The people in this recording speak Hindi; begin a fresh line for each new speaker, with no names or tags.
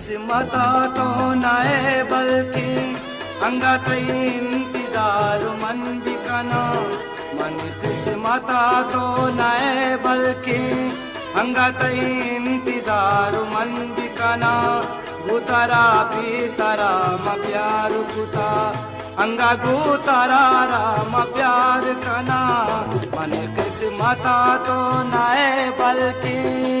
किस्मता तो नए बल्कि अंगत इंतजार मन बिकना। मन किस्मता तो नए बल्कि अंगत इंतजार मन बिकना। गुतरा पीसरा म प्यार गुता अंगा गुतरा राम प्यार कना। मन किस्मता तो नए बल्कि